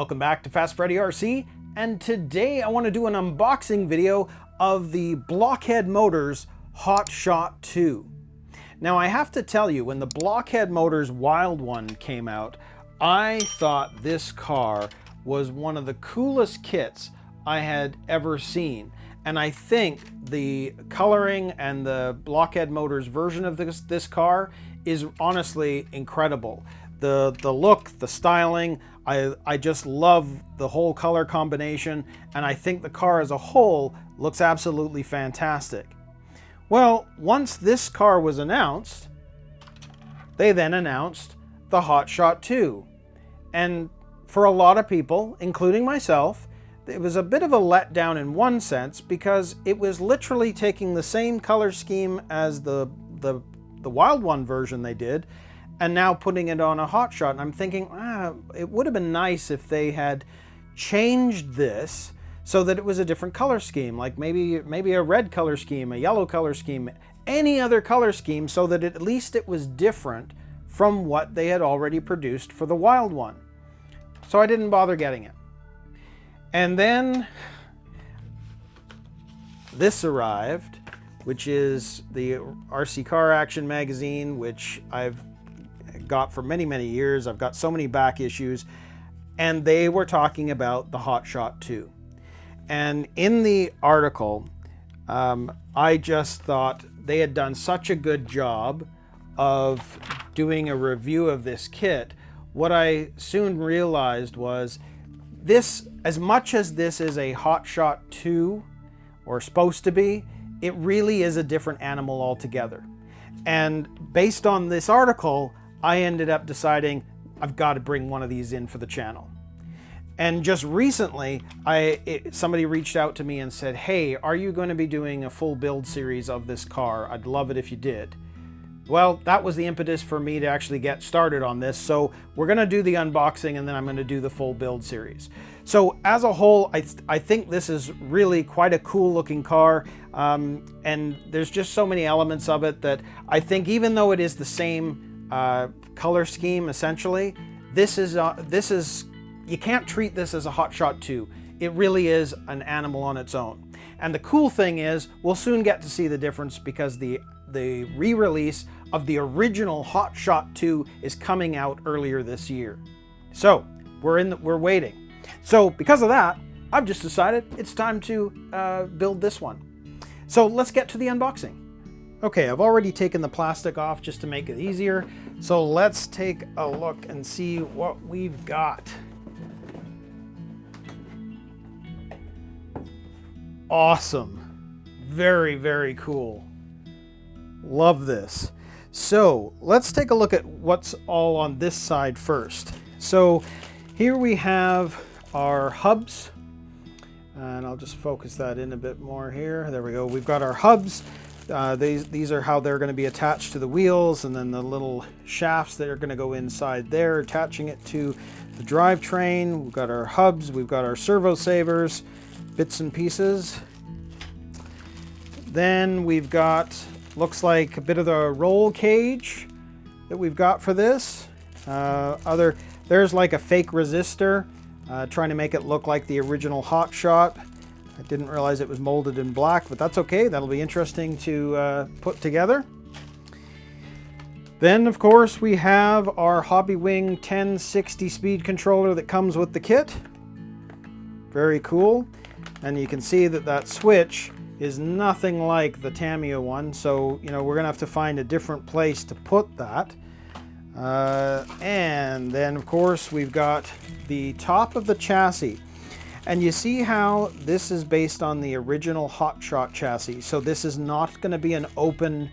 Welcome back to Fast Freddy RC, and today I want to do an unboxing video of the Blockhead Motors HotShot II. Now I have to tell you, when the Blockhead Motors Wild One came out, I thought this car was one of the coolest kits I had ever seen. And I think the coloring and the Blockhead Motors version of this car is honestly incredible. The look, the styling, I just love the whole color combination, and I think the car as a whole looks absolutely fantastic. Well, once this car was announced, they then announced the HotShot II. And for a lot of people, including myself, it was a bit of a letdown in one sense, because it was literally taking the same color scheme as the Wild One version they did, and now putting it on a HotShot. And I'm thinking, it would have been nice if they had changed this so that it was a different color scheme, like maybe a red color scheme, a yellow color scheme, any other color scheme, so that at least it was different from what they had already produced for the Wild One. So I didn't bother getting it. And then this arrived, which is the RC Car Action magazine, which I've got for many, many years. I've got so many back issues, and they were talking about the HotShot II. And in the article, I just thought they had done such a good job of doing a review of this kit. What I soon realized was this, as much as this is a HotShot II, or supposed to be, it really is a different animal altogether. And based on this article, I ended up deciding I've got to bring one of these in for the channel. And just recently, somebody reached out to me and said, hey, are you going to be doing a full build series of this car? I'd love it if you did. Well, that was the impetus for me to actually get started on this. So we're going to do the unboxing, and then I'm going to do the full build series. So as a whole, I think this is really quite a cool looking car. And there's just so many elements of it that I think, even though it is the same color scheme, essentially, this is you can't treat this as a HotShot II. It really is an animal on its own. And the cool thing is, we'll soon get to see the difference, because the re-release of the original HotShot II is coming out earlier this year. So we're waiting. So because of that, I've just decided it's time to build this one. So let's get to the unboxing. Okay, I've already taken the plastic off just to make it easier. So let's take a look and see what we've got. Awesome. Very, very cool. Love this. So let's take a look at what's all on this side first. So here we have our hubs, and I'll just focus that in a bit more here. There we go. We've got our hubs. These are how they're going to be attached to the wheels, and then the little shafts that are going to go inside there, attaching it to the drivetrain. We've got our hubs, we've got our servo savers, bits and pieces. Then we've got, looks like a bit of the roll cage that we've got for this. There's like a fake resistor, trying to make it look like the original HotShot. I didn't realize it was molded in black, but that's okay. That'll be interesting to put together. Then, of course, we have our Hobbywing 1060 speed controller that comes with the kit. Very cool. And you can see that switch is nothing like the Tamiya one, so we're gonna have to find a different place to put that. And then, of course, we've got the top of the chassis. And you see how this is based on the original HotShot chassis. So this is not going to be an open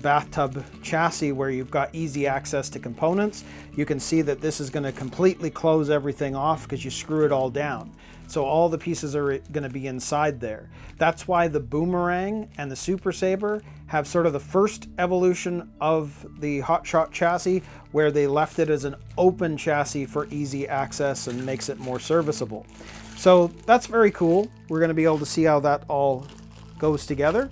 bathtub chassis where you've got easy access to components. You can see that this is going to completely close everything off because you screw it all down. So all the pieces are going to be inside there. That's why the Boomerang and the Super Saber have sort of the first evolution of the HotShot chassis, where they left it as an open chassis for easy access and makes it more serviceable. So that's very cool. We're going to be able to see how that all goes together.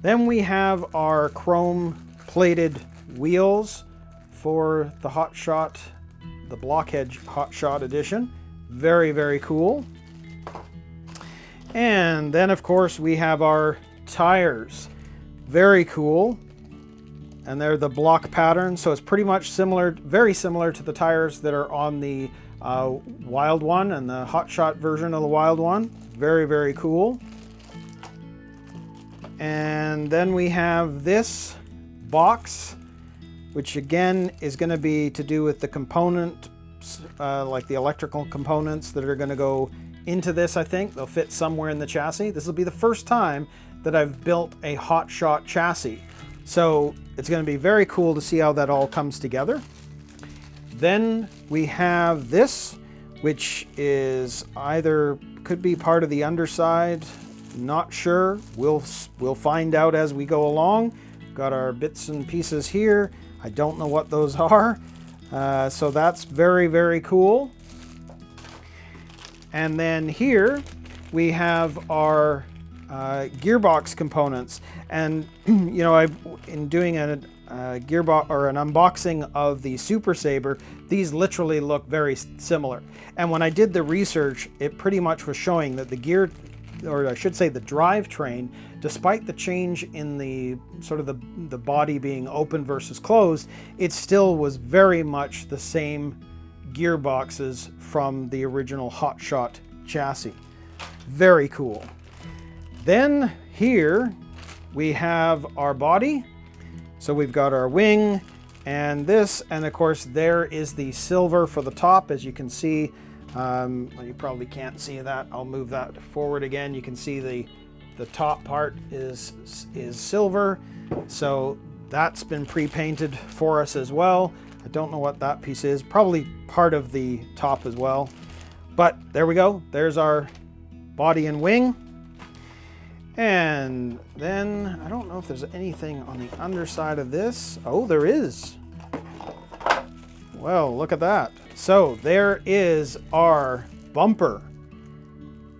Then we have our chrome plated wheels for the HotShot the Blockhead HotShot edition. Very, very cool. And then of course we have our tires. Very cool. And they're the block pattern, so it's pretty much similar, very similar to the tires that are on the Wild One and the HotShot version of the Wild One. Very, very cool. And then we have this box, which again is going to be to do with the components, like the electrical components that are going to go into this. I think they'll fit somewhere in the chassis. This will be the first time that I've built a HotShot chassis, so it's going to be very cool to see how that all comes together. Then we have this, which is either could be part of the underside, not sure. We'll find out as we go along. Got our bits and pieces here. I don't know what those are. So that's very, very cool. And then here we have our gearbox components. And you know, in doing a gearbox or an unboxing of the Super Sabre, these literally look very similar. And when I did the research, it pretty much was showing that the gear, or I should say the drivetrain, despite the change in the sort of the body being open versus closed, it still was very much the same gearboxes from the original HotShot chassis. Very cool. Then here we have our body. So we've got our wing and this, and of course there is the silver for the top, as you can see. Well, you probably can't see that. I'll move that forward again. You can see the top part is silver. So that's been pre-painted for us as well. I don't know what that piece is. Probably part of the top as well. But there we go. There's our body and wing. And then I don't know if there's anything on the underside of this. Oh, there is. Well, look at that. So there is our bumper,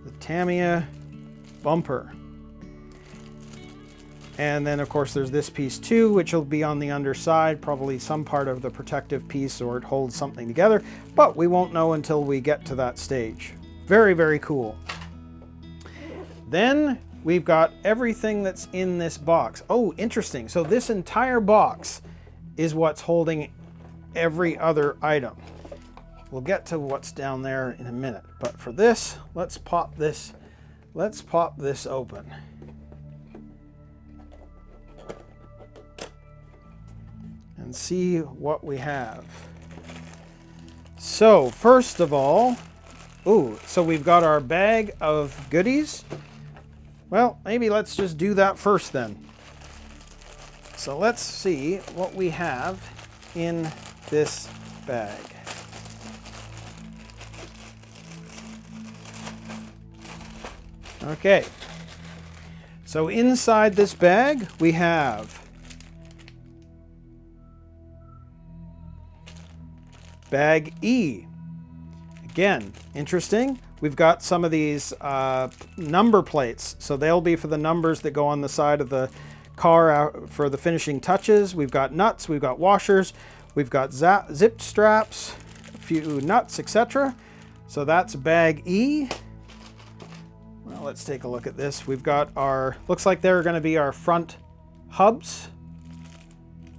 the Tamiya bumper. And then of course there's this piece too, which will be on the underside, probably some part of the protective piece, or it holds something together, but we won't know until we get to that stage. Very, very cool. Then we've got everything that's in this box. Oh, interesting. So this entire box is what's holding every other item. We'll get to what's down there in a minute, but for this, let's pop this open. And see what we have. So first of all, so we've got our bag of goodies. Well, maybe let's just do that first then. So let's see what we have in this bag. Okay, so inside this bag we have bag E. Again, interesting. We've got some of these number plates, so they'll be for the numbers that go on the side of the car for the finishing touches. We've got nuts, we've got washers, we've got zip straps, a few nuts, etc. So that's bag E. Well, let's take a look at this. We've got our, looks like they're going to be our front hubs.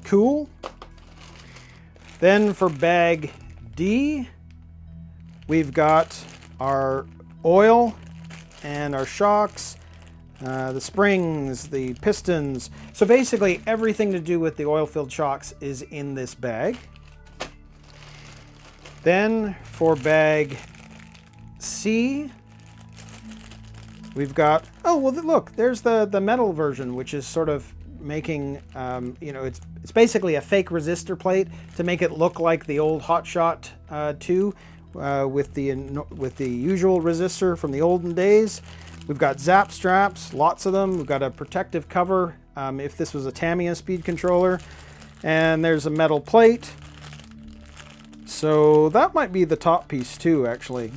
Cool. Then for bag D, we've got our oil and our shocks, the springs, the pistons. So basically everything to do with the oil-filled shocks is in this bag. Then for bag C, we've got, oh, well, look, there's the metal version, which is sort of making, you know, it's basically a fake resistor plate to make it look like the old HotShot II with the usual resistor from the olden days. We've got zap straps, lots of them. We've got a protective cover if this was a Tamiya speed controller. And there's a metal plate. So that might be the top piece too, actually.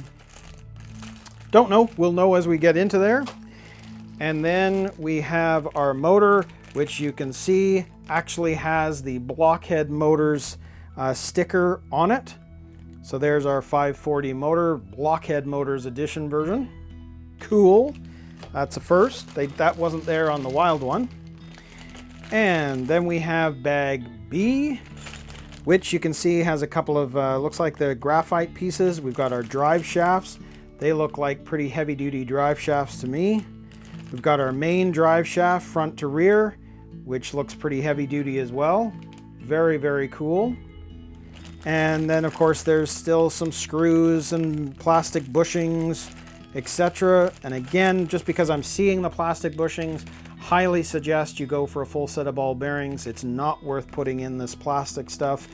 Don't know. We'll know as we get into there. And then we have our motor, which you can see actually has the Blockhead Motors sticker on it. So there's our 540 motor, Blockhead Motors Edition version. Cool. That's a first. That wasn't there on the wild one. And then we have bag B, which you can see has a couple of, looks like the graphite pieces. We've got our drive shafts. They look like pretty heavy duty drive shafts to me. We've got our main drive shaft front to rear, which looks pretty heavy duty as well. Very, very cool. And then of course there's still some screws and plastic bushings, etc. And again, just because I'm seeing the plastic bushings, highly suggest you go for a full set of ball bearings. It's not worth putting in this plastic stuff.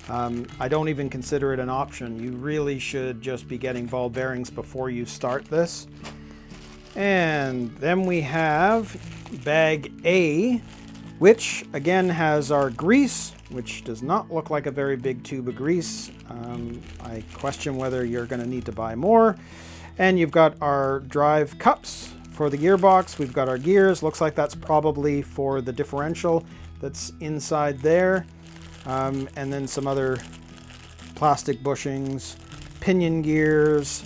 I don't even consider it an option. You really should just be getting ball bearings before you start this. And then we have bag A, which again has our grease, which does not look like a very big tube of grease. I question whether you're going to need to buy more. And you've got our drive cups for the gearbox. We've got our gears. Looks like that's probably for the differential that's inside there. And then some other plastic bushings, pinion gears,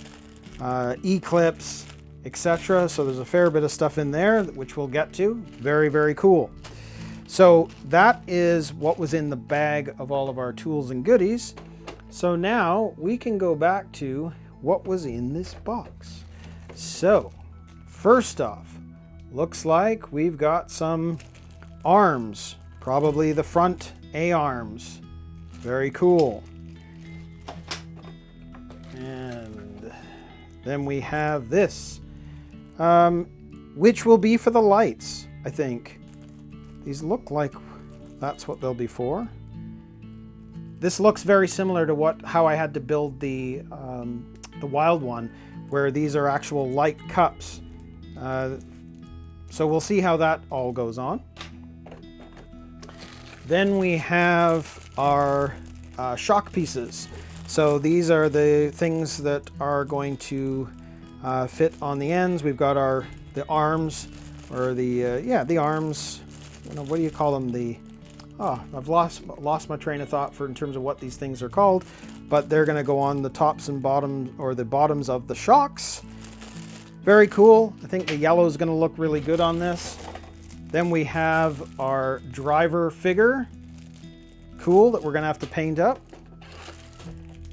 E-clips, etc. So there's a fair bit of stuff in there, which we'll get to. Very, very cool. So that is what was in the bag of all of our tools and goodies. So now we can go back to what was in this box. So first off, looks like we've got some arms, probably the front A-arms. Very cool. And then we have this, which will be for the lights, I think. These look like that's what they'll be for. This looks very similar to how I had to build the wild one, where these are actual light cups. So we'll see how that all goes on. Then we have our shock pieces. So these are the things that are going to fit on the ends. We've got the arms, or the arms. What do you call them? I've lost my train of thought in terms of what these things are called, but they're going to go on the tops and bottoms, or the bottoms of the shocks. Very cool. I think the yellow is going to look really good on this. Then we have our driver figure. Cool, that we're going to have to paint up.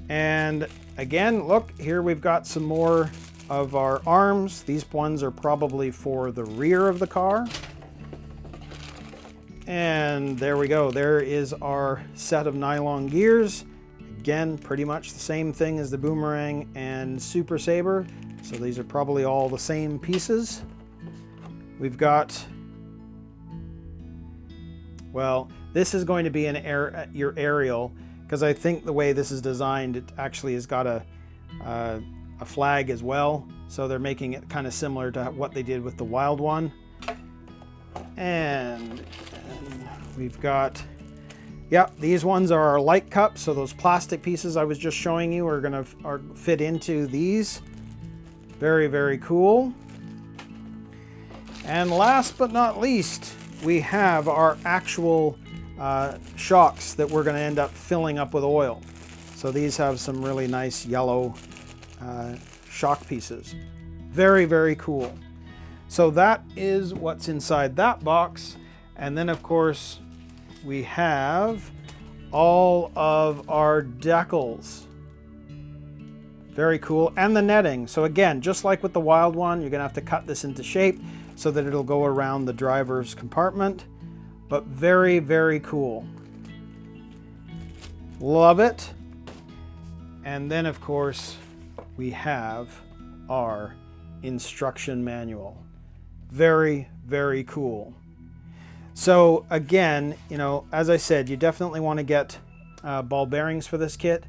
And again, look, here we've got some more of our arms. These ones are probably for the rear of the car. And there we go. There is our set of nylon gears. Again, pretty much the same thing as the Boomerang and Super Saber. So these are probably all the same pieces. We've got, well, this is going to be your aerial, because I think the way this is designed, it actually has got a flag as well. So they're making it kind of similar to what they did with the wild one. And we've got, these ones are our light cups. So those plastic pieces I was just showing you are fit into these. Very, very cool. And last but not least, we have our actual shocks that we're going to end up filling up with oil. So these have some really nice yellow shock pieces. Very, very cool. So that is what's inside that box. And then of course we have all of our decals. Very cool. And the netting. So again, just like with the wild one, you're gonna have to cut this into shape so that it'll go around the driver's compartment. But very, very cool. Love it. And then of course we have our instruction manual. Very, very cool. So again, as I said, you definitely want to get ball bearings for this kit,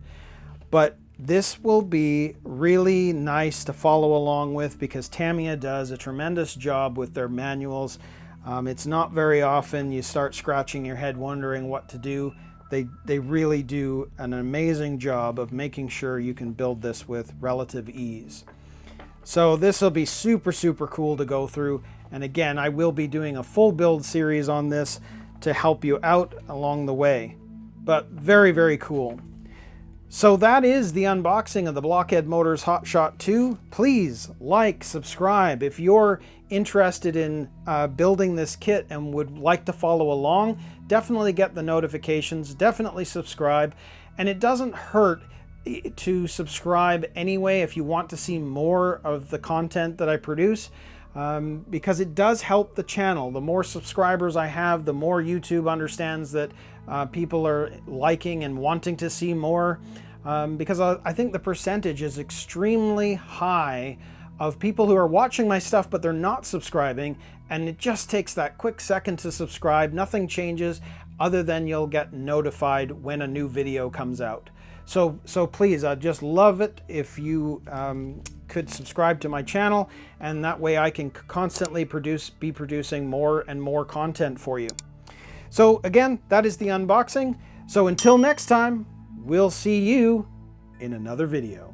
but this will be really nice to follow along with, because Tamiya does a tremendous job with their manuals. It's not very often you start scratching your head wondering what to do. They really do an amazing job of making sure you can build this with relative ease. So this will be super, super cool to go through. And again, I will be doing a full build series on this to help you out along the way. But very, very cool. So that is the unboxing of the Blockhead Motors HotShot II. Please like, subscribe. If you're interested in building this kit and would like to follow along, definitely get the notifications, definitely subscribe. And it doesn't hurt to subscribe anyway if you want to see more of the content that I produce, because it does help the channel. The more subscribers I have, the more YouTube understands that people are liking and wanting to see more, because I think the percentage is extremely high of people who are watching my stuff but they're not subscribing, and it just takes that quick second to subscribe. Nothing changes other than you'll get notified when a new video comes out. So please, I'd just love it if you could subscribe to my channel, and that way I can constantly be producing more and more content for you. So again, that is the unboxing. So until next time, we'll see you in another video.